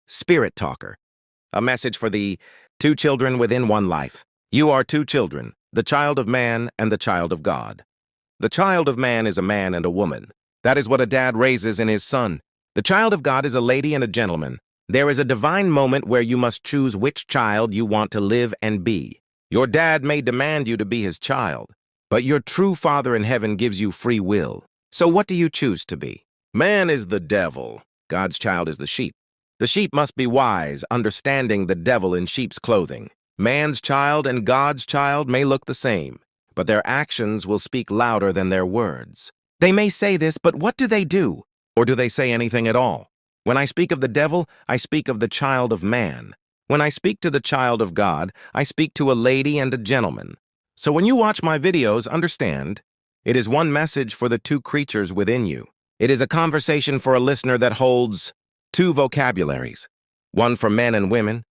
Spirit Talker, a message for the two children within one life. You are two children, the child of man and the child of God. The child of man is a man and a woman. That is what a dad raises in his son. The child of God is a lady and a gentleman. There is a divine moment where you must choose which child you want to live and be. Your dad may demand you to be his child, but your true Father in heaven gives you free will. So what do you choose to be? Man is the devil. God's child is the sheep. The sheep must be wise, understanding the devil in sheep's clothing. Man's child and God's child may look the same, but their actions will speak louder than their words. They may say this, but what do they do? Or do they say anything at all? When I speak of the devil, I speak of the child of man. When I speak to the child of God, I speak to a lady and a gentleman. So when you watch my videos, understand, it is one message for the two creatures within you. It is a conversation for a listener that holds two vocabularies, one for men and women,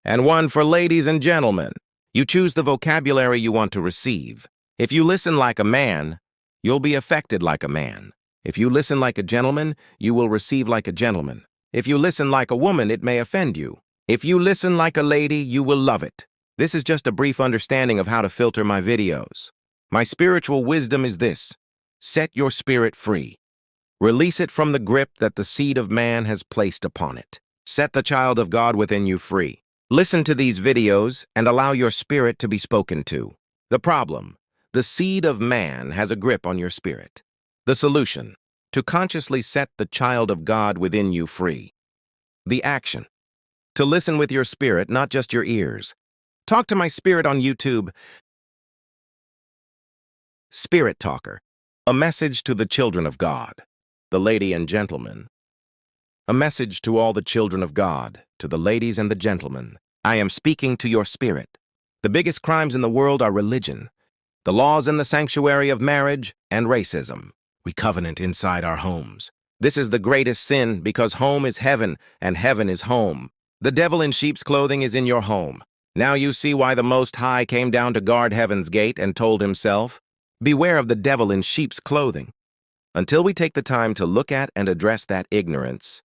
and one for ladies and gentlemen. You choose the vocabulary you want to receive. If you listen like a man, you'll be affected like a man. If you listen like a gentleman, you will receive like a gentleman. If you listen like a woman, it may offend you. If you listen like a lady, you will love it. This is just a brief understanding of how to filter my videos. My spiritual wisdom is this: set your spirit free. Release it from the grip that the seed of man has placed upon it. Set the child of God within you free. Listen to these videos and allow your spirit to be spoken to. The problem: the seed of man has a grip on your spirit. The solution: to consciously set the child of God within you free. The action: to listen with your spirit, not just your ears. Talk to my spirit on YouTube. Spirit Talker, a message to the children of God, the lady and gentleman. A message to all the children of God, to the ladies and the gentlemen. I am speaking to your spirit. The biggest crimes in the world are religion, the laws in the sanctuary of marriage, and racism. We covenant inside our homes. This is the greatest sin because home is heaven and heaven is home. The devil in sheep's clothing is in your home. Now you see why the Most High came down to guard heaven's gate and told himself, "Beware of the devil in sheep's clothing." Until we take the time to look at and address that ignorance,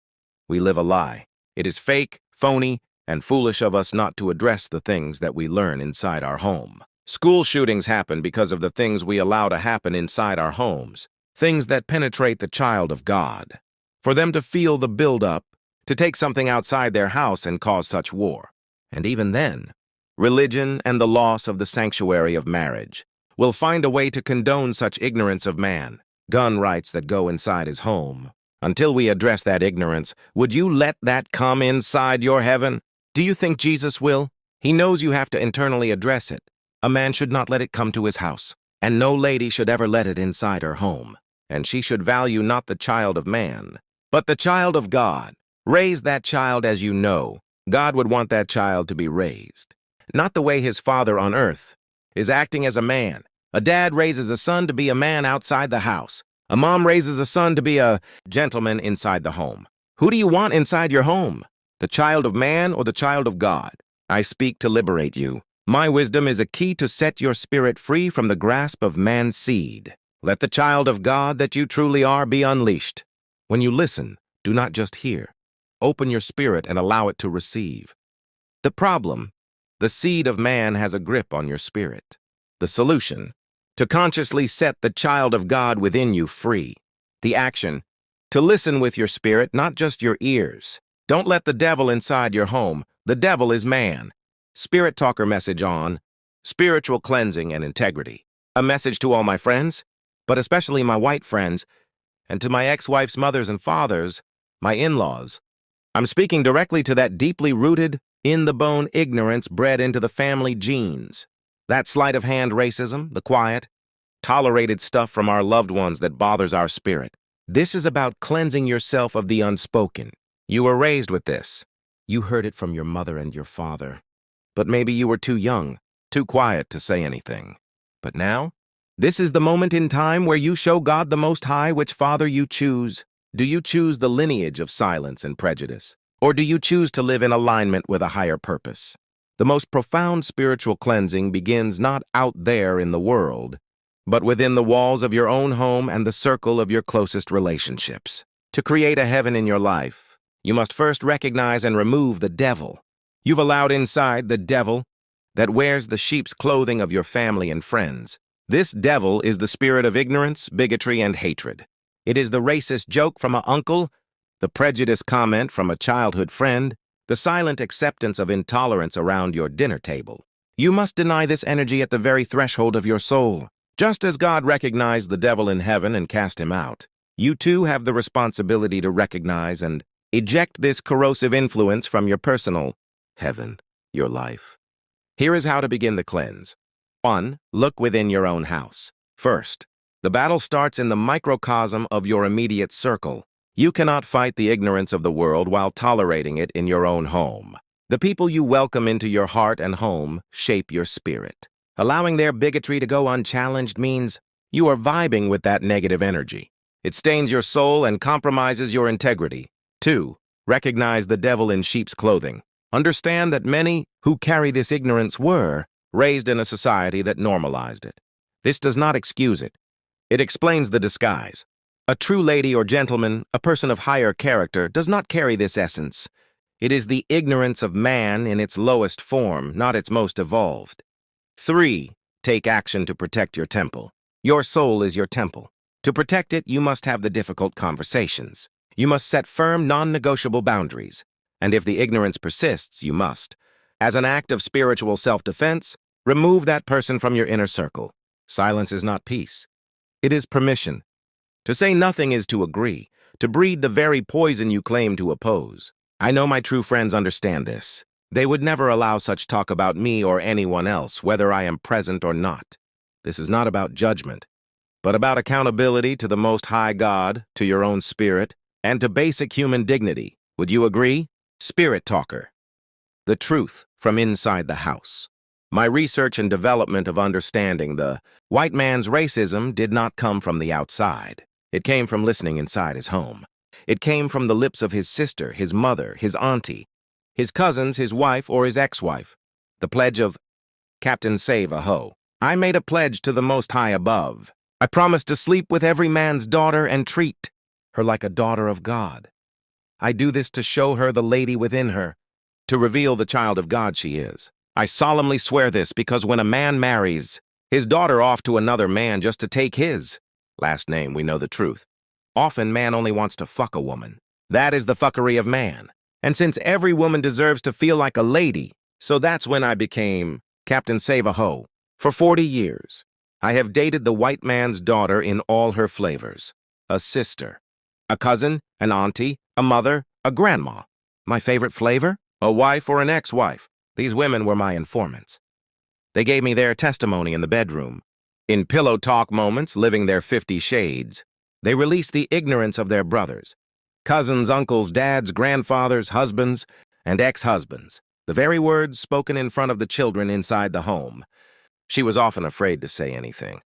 we live a lie. It is fake, phony, and foolish of us not to address the things that we learn inside our home. School shootings happen because of the things we allow to happen inside our homes, things that penetrate the child of God. For them to feel the build-up, to take something outside their house and cause such war. And even then, religion and the loss of the sanctuary of marriage will find a way to condone such ignorance of man, gun rights that go inside his home. Until we address that ignorance, would you let that come inside your heaven? Do you think Jesus will? He knows you have to internally address it. A man should not let it come to his house, and no lady should ever let it inside her home. And she should value not the child of man, but the child of God. Raise that child as you know God would want that child to be raised. Not the way his father on earth is acting as a man. A dad raises a son to be a man outside the house. A mom raises a son to be a gentleman inside the home. Who do you want inside your home? The child of man or the child of God? I speak to liberate you. My wisdom is a key to set your spirit free from the grasp of man's seed. Let the child of God that you truly are be unleashed. When you listen, do not just hear. Open your spirit and allow it to receive. The problem: the seed of man has a grip on your spirit. The solution: to consciously set the child of God within you free. The action: to listen with your spirit, not just your ears. Don't let the devil inside your home. The devil is man. Spirit Talker message on spiritual cleansing and integrity. A message to all my friends, but especially my white friends, and to my ex-wife's mothers and fathers, my in-laws. I'm speaking directly to that deeply rooted, in-the-bone ignorance bred into the family genes. That sleight-of-hand racism, the quiet, tolerated stuff from our loved ones that bothers our spirit. This is about cleansing yourself of the unspoken. You were raised with this. You heard it from your mother and your father. But maybe you were too young, too quiet to say anything. But now, this is the moment in time where you show God the Most High which father you choose. Do you choose the lineage of silence and prejudice? Or do you choose to live in alignment with a higher purpose? The most profound spiritual cleansing begins not out there in the world, but within the walls of your own home and the circle of your closest relationships. To create a heaven in your life, You must first recognize and remove the devil. You've allowed inside the devil that wears the sheep's clothing of your family and friends. This devil is the spirit of ignorance, bigotry, and hatred. It is the racist joke from an uncle, the prejudiced comment from a childhood friend, the silent acceptance of intolerance around your dinner table. You must deny this energy at the very threshold of your soul. Just as God recognized the devil in heaven and cast him out, you too have the responsibility to recognize and eject this corrosive influence from your personal heaven, your life. Here is how to begin the cleanse. 1. Look within your own house. First, the battle starts in the microcosm of your immediate circle. You cannot fight the ignorance of the world while tolerating it in your own home. The people you welcome into your heart and home shape your spirit. Allowing their bigotry to go unchallenged means you are vibing with that negative energy. It stains your soul and compromises your integrity. 2. Recognize the devil in sheep's clothing. Understand that many who carry this ignorance were raised in a society that normalized it. This does not excuse it. It explains the disguise. A true lady or gentleman, a person of higher character, does not carry this essence. It is the ignorance of man in its lowest form, not its most evolved. 3. Take action to protect your temple. Your soul is your temple. To protect it, you must have the difficult conversations. You must set firm, non-negotiable boundaries. And if the ignorance persists, you must, as an act of spiritual self-defense, remove that person from your inner circle. Silence is not peace. It is permission. To say nothing is to agree, to breathe the very poison you claim to oppose. I know my true friends understand this. They would never allow such talk about me or anyone else, whether I am present or not. This is not about judgment, but about accountability to the Most High God, to your own spirit, and to basic human dignity. Would you agree? Spirit Talker. The truth from inside the house. My research and development of understanding the white man's racism did not come from the outside. It came from listening inside his home. It came from the lips of his sister, his mother, his auntie, his cousins, his wife, or his ex-wife. The pledge of Captain Save-A-Ho. I made a pledge to the Most High above. I promised to sleep with every man's daughter and treat her like a daughter of God. I do this to show her the lady within her, to reveal the child of God she is. I solemnly swear this because when a man marries his daughter off to another man just to take his last name, we know the truth. Often man only wants to fuck a woman. That is the fuckery of man. And since every woman deserves to feel like a lady, so that's when I became Captain Save-A-Ho. For 40 years, I have dated the white man's daughter in all her flavors. A sister, a cousin, an auntie, a mother, a grandma. My favorite flavor? A wife or an ex-wife. These women were my informants. They gave me their testimony in the bedroom. In pillow talk moments, living their 50 shades, they released the ignorance of their brothers, cousins, uncles, dads, grandfathers, husbands, and ex-husbands. The very words spoken in front of the children inside the home. She was often afraid to say anything.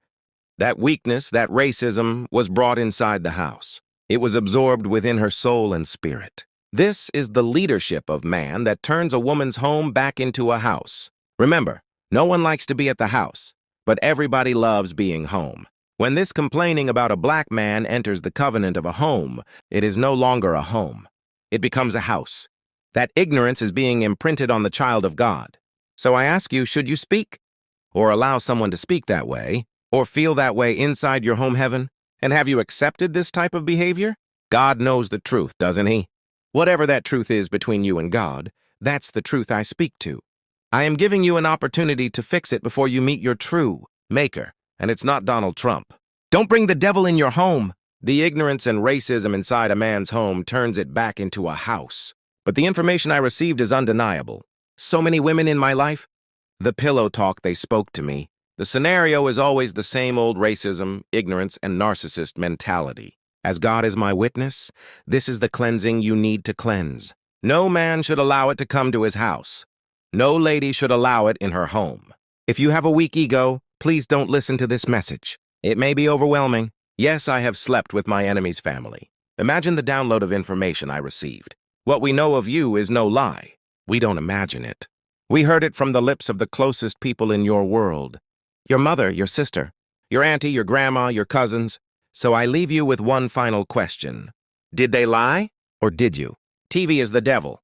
That weakness, that racism, was brought inside the house. It was absorbed within her soul and spirit. This is the leadership of man that turns a woman's home back into a house. Remember, no one likes to be at the house, but everybody loves being home. When this complaining about a black man enters the covenant of a home, it is no longer a home. It becomes a house. That ignorance is being imprinted on the child of God. So I ask you, should you speak? Or allow someone to speak that way? Or feel that way inside your home heaven? And have you accepted this type of behavior? God knows the truth, doesn't he? Whatever that truth is between you and God, that's the truth I speak to. I am giving you an opportunity to fix it before you meet your true maker, and it's not Donald Trump. Don't bring the devil in your home. The ignorance and racism inside a man's home turns it back into a house. But the information I received is undeniable. So many women in my life, the pillow talk they spoke to me. The scenario is always the same old racism, ignorance, and narcissist mentality. As God is my witness, this is the cleansing you need to cleanse. No man should allow it to come to his house. No lady should allow it in her home. If you have a weak ego, please don't listen to this message. It may be overwhelming. Yes, I have slept with my enemy's family. Imagine the download of information I received. What we know of you is no lie. We don't imagine it. We heard it from the lips of the closest people in your world. Your mother, your sister, your auntie, your grandma, your cousins. So I leave you with one final question. Did they lie, or did you? TV is the devil.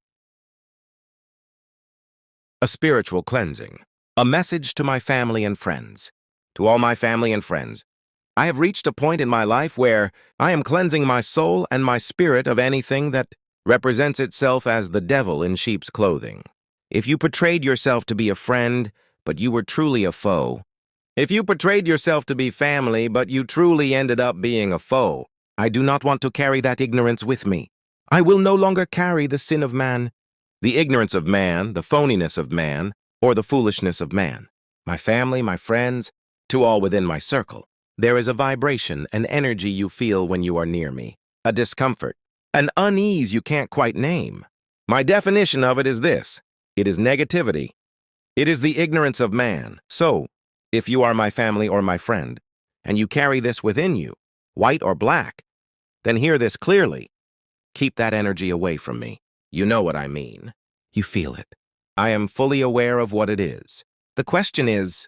A spiritual cleansing. A message to my family and friends. To all my family and friends, I have reached a point in my life where I am cleansing my soul and my spirit of anything that represents itself as the devil in sheep's clothing. If you portrayed yourself to be a friend, but you were truly a foe. If you portrayed yourself to be family, but you truly ended up being a foe, I do not want to carry that ignorance with me. I will no longer carry the sin of man, the ignorance of man, the phoniness of man, or the foolishness of man. My family, my friends, to all within my circle. There is a vibration, an energy you feel when you are near me, a discomfort, an unease you can't quite name. My definition of it is this: it is negativity. It is the ignorance of man. So, if you are my family or my friend, and you carry this within you, white or black, then hear this clearly. Keep that energy away from me. You know what I mean. You feel it. I am fully aware of what it is. The question is,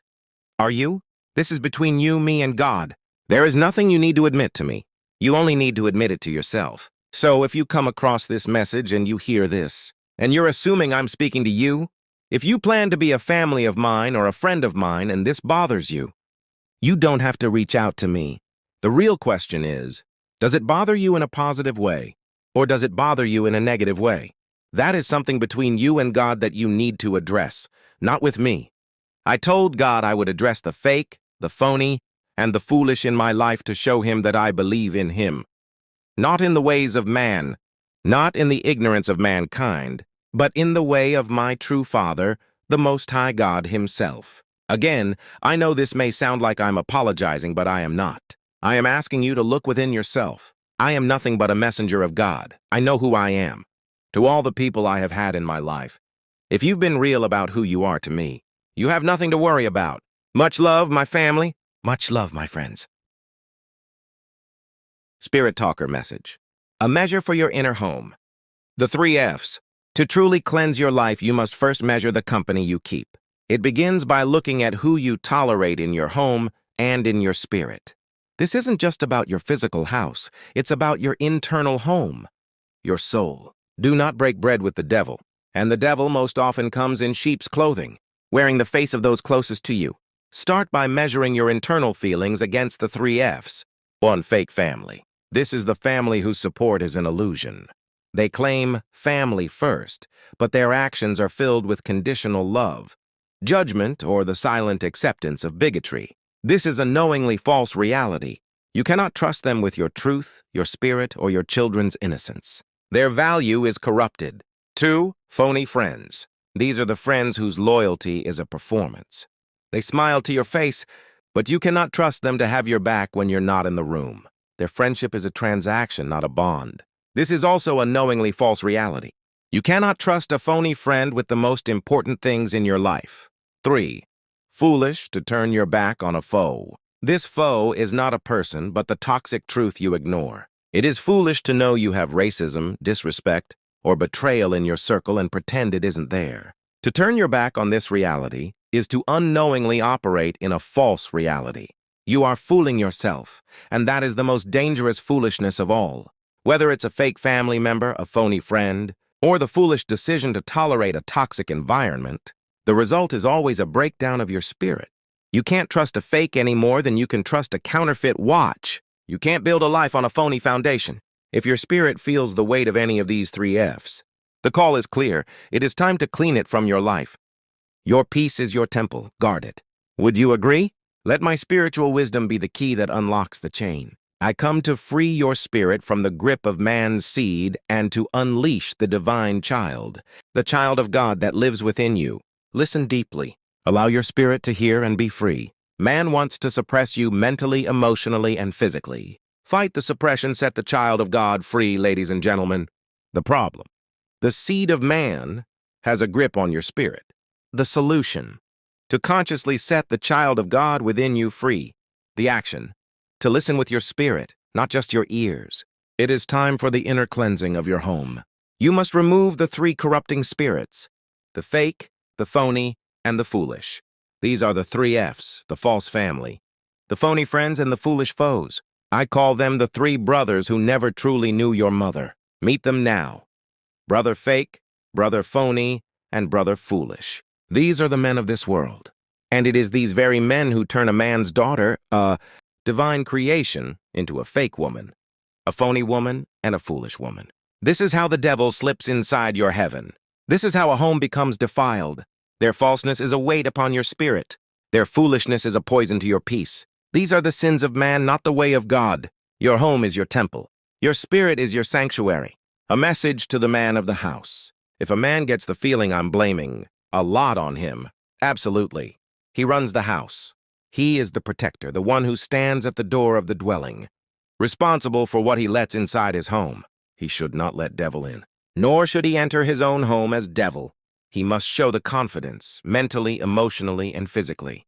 are you? This is between you, me, and God. There is nothing you need to admit to me. You only need to admit it to yourself. So if you come across this message and you hear this, and you're assuming I'm speaking to you, if you plan to be a family of mine or a friend of mine and this bothers you, you don't have to reach out to me. The real question is, does it bother you in a positive way, or does it bother you in a negative way? That is something between you and God that you need to address, not with me. I told God I would address the fake, the phony, and the foolish in my life to show him that I believe in him. Not in the ways of man, not in the ignorance of mankind, but in the way of my true Father, the Most High God himself. Again, I know this may sound like I'm apologizing, but I am not. I am asking you to look within yourself. I am nothing but a messenger of God. I know who I am. To all the people I have had in my life, if you've been real about who you are to me, you have nothing to worry about. Much love, my family. Much love, my friends. Spirit Talker message. A measure for your inner home. The 3 F's. To truly cleanse your life, you must first measure the company you keep. It begins by looking at who you tolerate in your home and in your spirit. This isn't just about your physical house. It's about your internal home, your soul. Do not break bread with the devil. And the devil most often comes in sheep's clothing, wearing the face of those closest to you. Start by measuring your internal feelings against the 3 F's. 1. Fake family. This is the family whose support is an illusion. They claim family first, but their actions are filled with conditional love, judgment, or the silent acceptance of bigotry. This is a knowingly false reality. You cannot trust them with your truth, your spirit, or your children's innocence. Their value is corrupted. 2. Phony friends. These are the friends whose loyalty is a performance. They smile to your face, but you cannot trust them to have your back when you're not in the room. Their friendship is a transaction, not a bond. This is also a knowingly false reality. You cannot trust a phony friend with the most important things in your life. 3. Foolish to turn your back on a foe. This foe is not a person, but the toxic truth you ignore. It is foolish to know you have racism, disrespect, or betrayal in your circle and pretend it isn't there. To turn your back on this reality is to unknowingly operate in a false reality. You are fooling yourself, and that is the most dangerous foolishness of all. Whether it's a fake family member, a phony friend, or the foolish decision to tolerate a toxic environment, the result is always a breakdown of your spirit. You can't trust a fake any more than you can trust a counterfeit watch. You can't build a life on a phony foundation. If your spirit feels the weight of any of these 3 F's, the call is clear. It is time to clean it from your life. Your peace is your temple. Guard it. Would you agree? Let my spiritual wisdom be the key that unlocks the chain. I come to free your spirit from the grip of man's seed and to unleash the divine child, the child of God that lives within you. Listen deeply. Allow your spirit to hear and be free. Man wants to suppress you mentally, emotionally, and physically. Fight the suppression, set the child of God free, ladies and gentlemen. The problem. The seed of man has a grip on your spirit. The solution. To consciously set the child of God within you free. The action. To listen with your spirit, not just your ears. It is time for the inner cleansing of your home. You must remove the 3 corrupting spirits. The fake, the phony, and the foolish. These are the 3 F's, the false family. The phony friends and the foolish foes. I call them the 3 brothers who never truly knew your mother. Meet them now. Brother fake, brother phony, and brother foolish. These are the men of this world. And it is these very men who turn a man's daughter, a divine creation, into a fake woman, a phony woman, and a foolish woman. This is how the devil slips inside your heaven. This is how a home becomes defiled. Their falseness is a weight upon your spirit. Their foolishness is a poison to your peace. These are the sins of man, not the way of God. Your home is your temple. Your spirit is your sanctuary. A message to the man of the house. If a man gets the feeling I'm blaming a lot on him, absolutely. He runs the house. He is the protector, the one who stands at the door of the dwelling, responsible for what he lets inside his home. He should not let devil in, nor should he enter his own home as devil. He must show the confidence, mentally, emotionally, and physically.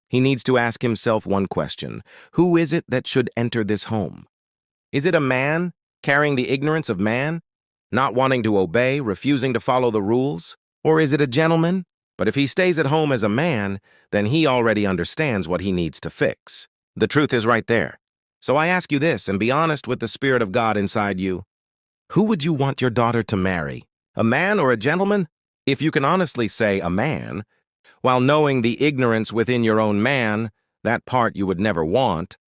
He needs to ask himself one question. Who is it that should enter this home? Is it a man, carrying the ignorance of man, not wanting to obey, refusing to follow the rules? Or is it a gentleman? But if he stays at home as a man, then he already understands what he needs to fix. The truth is right there. So I ask you this, and be honest with the Spirit of God inside you. Who would you want your daughter to marry? A man or a gentleman? If you can honestly say a man, while knowing the ignorance within your own man, that part you would never want,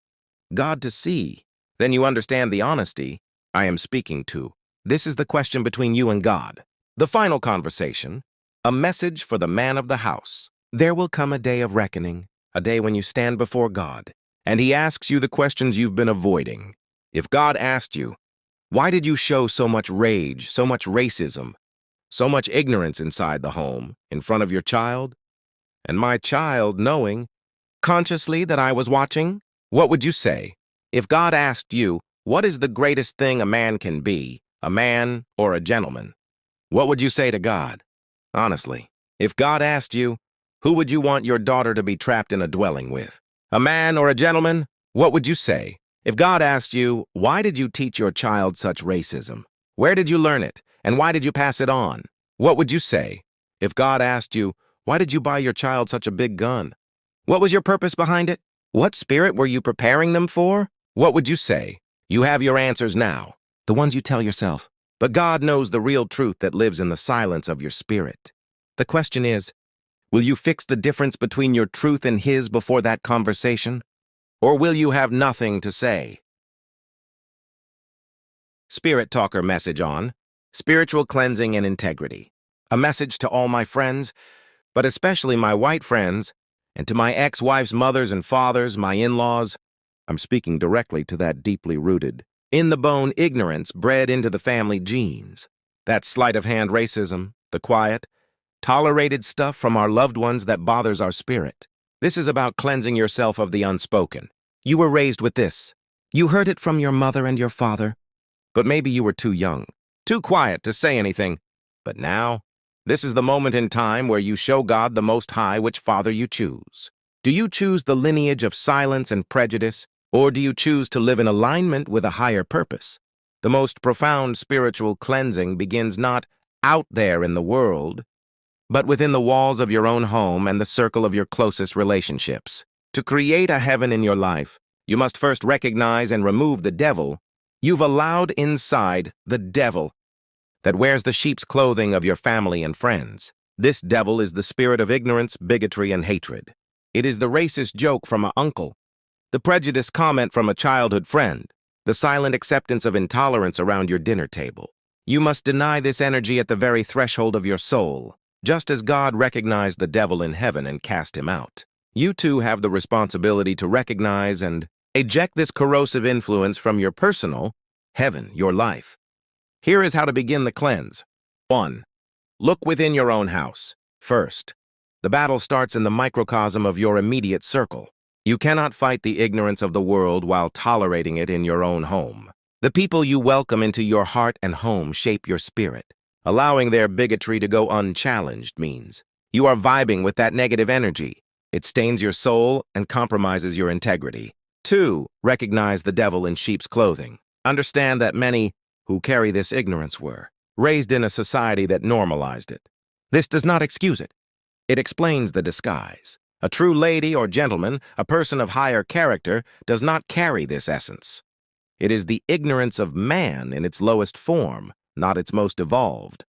God to see, then you understand the honesty I am speaking to. This is the question between you and God. The final conversation, a message for the man of the house. There will come a day of reckoning, a day when you stand before God, and he asks you the questions you've been avoiding. If God asked you, why did you show so much rage, so much racism, so much ignorance inside the home, in front of your child? And my child knowing, consciously, that I was watching, what would you say? If God asked you, what is the greatest thing a man can be, a man or a gentleman? What would you say to God? Honestly, if God asked you, who would you want your daughter to be trapped in a dwelling with? A man or a gentleman? What would you say? If God asked you, why did you teach your child such racism? Where did you learn it? And why did you pass it on? What would you say? If God asked you, why did you buy your child such a big gun? What was your purpose behind it? What spirit were you preparing them for? What would you say? You have your answers now, the ones you tell yourself. But God knows the real truth that lives in the silence of your spirit. The question is, will you fix the difference between your truth and his before that conversation? Or will you have nothing to say? Spirit Talker message on spiritual cleansing and integrity. A message to all my friends, but especially my white friends, and to my ex-wife's mothers and fathers, my in-laws. I'm speaking directly to that deeply rooted, in-the-bone ignorance bred into the family genes. That sleight-of-hand racism, the quiet, tolerated stuff from our loved ones that bothers our spirit. This is about cleansing yourself of the unspoken. You were raised with this. You heard it from your mother and your father. But maybe you were too young, too quiet to say anything. But now, this is the moment in time where you show God the Most High which father you choose. Do you choose the lineage of silence and prejudice, or do you choose to live in alignment with a higher purpose? The most profound spiritual cleansing begins not out there in the world, but within the walls of your own home and the circle of your closest relationships. To create a heaven in your life, you must first recognize and remove the devil you've allowed inside, the devil that wears the sheep's clothing of your family and friends. This devil is the spirit of ignorance, bigotry, and hatred. It is the racist joke from an uncle, the prejudiced comment from a childhood friend, the silent acceptance of intolerance around your dinner table. You must deny this energy at the very threshold of your soul, just as God recognized the devil in heaven and cast him out. You too have the responsibility to recognize and eject this corrosive influence from your personal heaven, your life. Here is how to begin the cleanse. 1. Look within your own house. First, the battle starts in the microcosm of your immediate circle. You cannot fight the ignorance of the world while tolerating it in your own home. The people you welcome into your heart and home shape your spirit. Allowing their bigotry to go unchallenged means you are vibing with that negative energy. It stains your soul and compromises your integrity. 2. Recognize the devil in sheep's clothing. Understand that many who carry this ignorance were raised in a society that normalized it. This does not excuse it. It explains the disguise. A true lady or gentleman, a person of higher character, does not carry this essence. It is the ignorance of man in its lowest form, not its most evolved.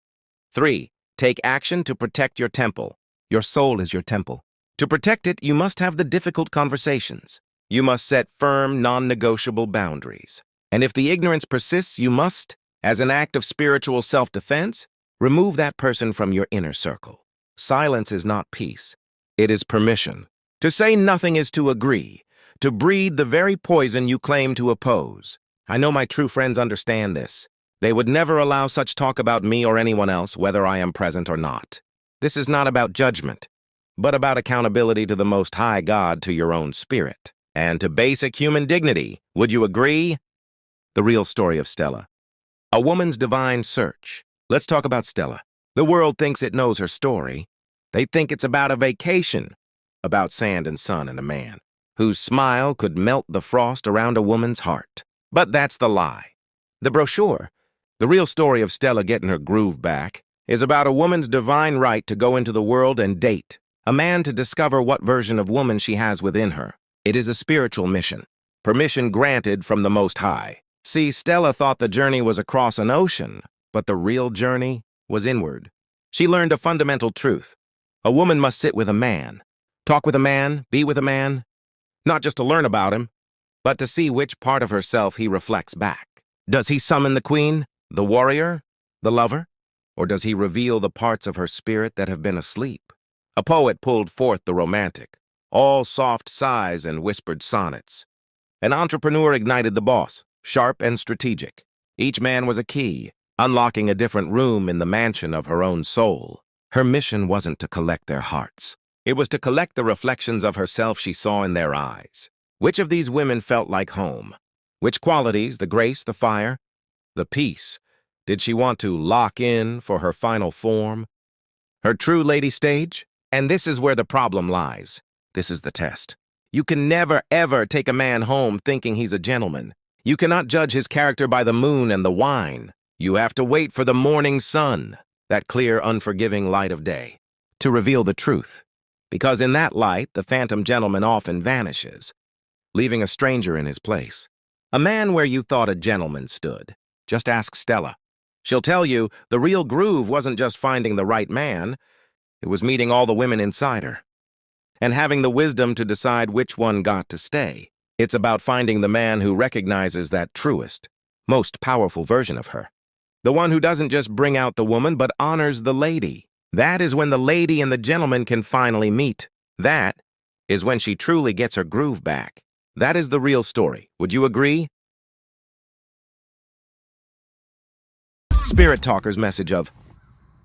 3. Take action to protect your temple. Your soul is your temple. To protect it, you must have the difficult conversations. You must set firm, non-negotiable boundaries. And if the ignorance persists, you must, as an act of spiritual self-defense, remove that person from your inner circle. Silence is not peace. It is permission. To say nothing is to agree, to breathe the very poison you claim to oppose. I know my true friends understand this. They would never allow such talk about me or anyone else, whether I am present or not. This is not about judgment, but about accountability to the Most High God, to your own spirit, and to basic human dignity. Would you agree? The real story of Stella. A woman's divine search. Let's talk about Stella. The world thinks it knows her story. They think it's about a vacation, about sand and sun and a man whose smile could melt the frost around a woman's heart. But that's the lie. The brochure, the real story of Stella getting her groove back, is about a woman's divine right to go into the world and date, a man to discover what version of woman she has within her. It is a spiritual mission, permission granted from the Most High. See, Stella thought the journey was across an ocean, but the real journey was inward. She learned a fundamental truth. A woman must sit with a man, talk with a man, be with a man, not just to learn about him, but to see which part of herself he reflects back. Does he summon the queen, the warrior, the lover? Or does he reveal the parts of her spirit that have been asleep? A poet pulled forth the romantic, all soft sighs and whispered sonnets. An entrepreneur ignited the boss, sharp and strategic. Each man was a key, unlocking a different room in the mansion of her own soul. Her mission wasn't to collect their hearts. It was to collect the reflections of herself she saw in their eyes. Which of these women felt like home? Which qualities, the grace, the fire, the peace, did she want to lock in for her final form? Her true lady stage? And this is where the problem lies. This is the test. You can never, ever take a man home thinking he's a gentleman. You cannot judge his character by the moon and the wine. You have to wait for the morning sun, that clear, unforgiving light of day, to reveal the truth. Because in that light, the phantom gentleman often vanishes, leaving a stranger in his place. A man where you thought a gentleman stood. Just ask Stella. She'll tell you the real groove wasn't just finding the right man, it was meeting all the women inside her, and having the wisdom to decide which one got to stay. It's about finding the man who recognizes that truest, most powerful version of her. The one who doesn't just bring out the woman, but honors the lady. That is when the lady and the gentleman can finally meet. That is when she truly gets her groove back. That is the real story. Would you agree? Spirit Talker's message of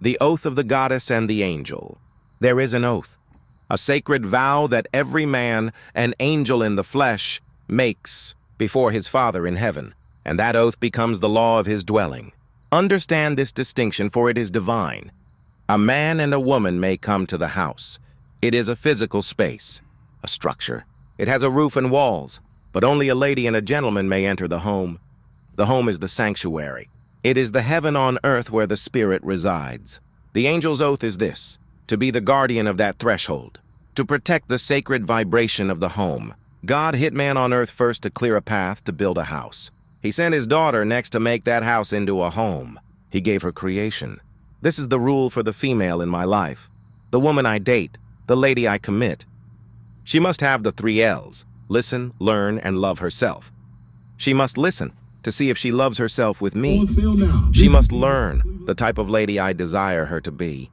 the oath of the goddess and the angel. There is an oath, a sacred vow that every man, an angel in the flesh, makes before his Father in heaven, and that oath becomes the law of his dwelling. Understand this distinction, for it is divine. A man and a woman may come to the house. It is a physical space, a structure. It has a roof and walls, but only a lady and a gentleman may enter the home. The home is the sanctuary. It is the heaven on earth where the spirit resides. The angel's oath is this: to be the guardian of that threshold, to protect the sacred vibration of the home. God hit man on earth first to clear a path to build a house. He sent his daughter next to make that house into a home. He gave her creation. This is the rule for the female in my life. The woman I date, the lady I commit. She must have the 3 L's: listen, learn, and love herself. She must listen to see if she loves herself with me. She must learn the type of lady I desire her to be.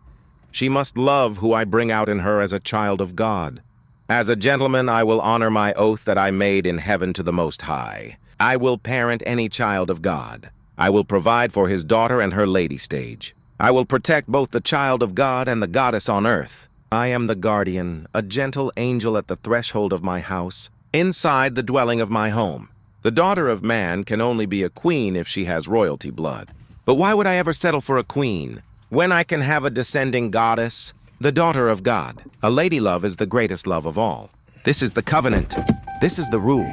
She must love who I bring out in her as a child of God. As a gentleman, I will honor my oath that I made in heaven to the Most High. I will parent any child of God. I will provide for his daughter and her lady stage. I will protect both the child of God and the goddess on earth. I am the guardian, a gentle angel at the threshold of my house, inside the dwelling of my home. The daughter of man can only be a queen if she has royalty blood. But why would I ever settle for a queen when I can have a descending goddess, the daughter of God? A lady love is the greatest love of all. This is the covenant. This is the rule.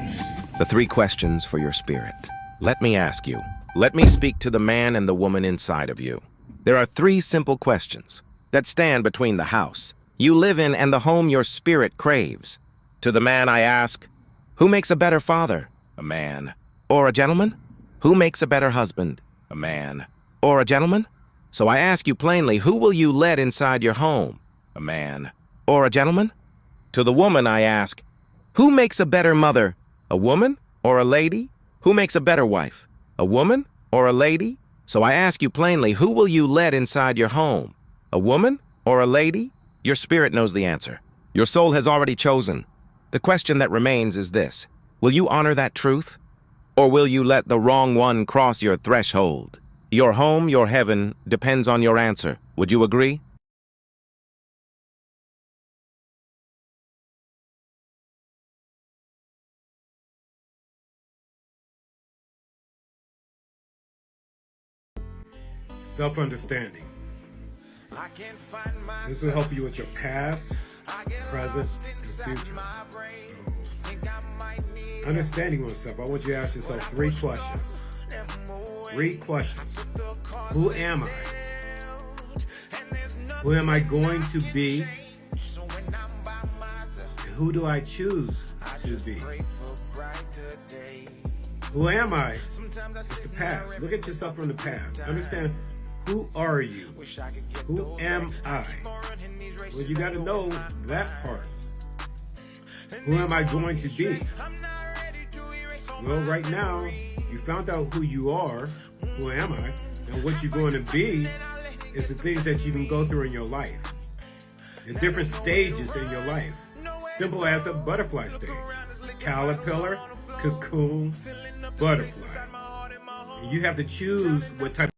The 3 questions for your spirit. Let me ask you. Let me speak to the man and the woman inside of you. There are 3 simple questions that stand between the house you live in and the home your spirit craves. To the man I ask, who makes a better father? A man. Or a gentleman? Who makes a better husband? A man. or a gentleman? So I ask you plainly, who will you let inside your home? A man or a gentleman? To the woman I ask, who makes a better mother? A woman or a lady? Who makes a better wife? A woman or a lady? So I ask you plainly, who will you let inside your home? A woman or a lady? Your spirit knows the answer. Your soul has already chosen. The question that remains is this: will you honor that truth? Or will you let the wrong one cross your threshold? Your home, your heaven, depends on your answer. Would you agree? Self-understanding. This will help you with your past, present, and future. So, understanding oneself, I want you to ask yourself 3 questions. 3 questions. Who am I? Who am I going to be? And who do I choose to be? Who am I? It's the past. Look at yourself from the past. Understand, who are you? Who am I? Well, you got to know that part. Who am I going to be? Well, right now, you found out who you are, who am I, and what you're going to be is the things that you can go through in your life. In different stages in your life. Simple as a butterfly stage. Caterpillar, cocoon, butterfly. And you have to choose what type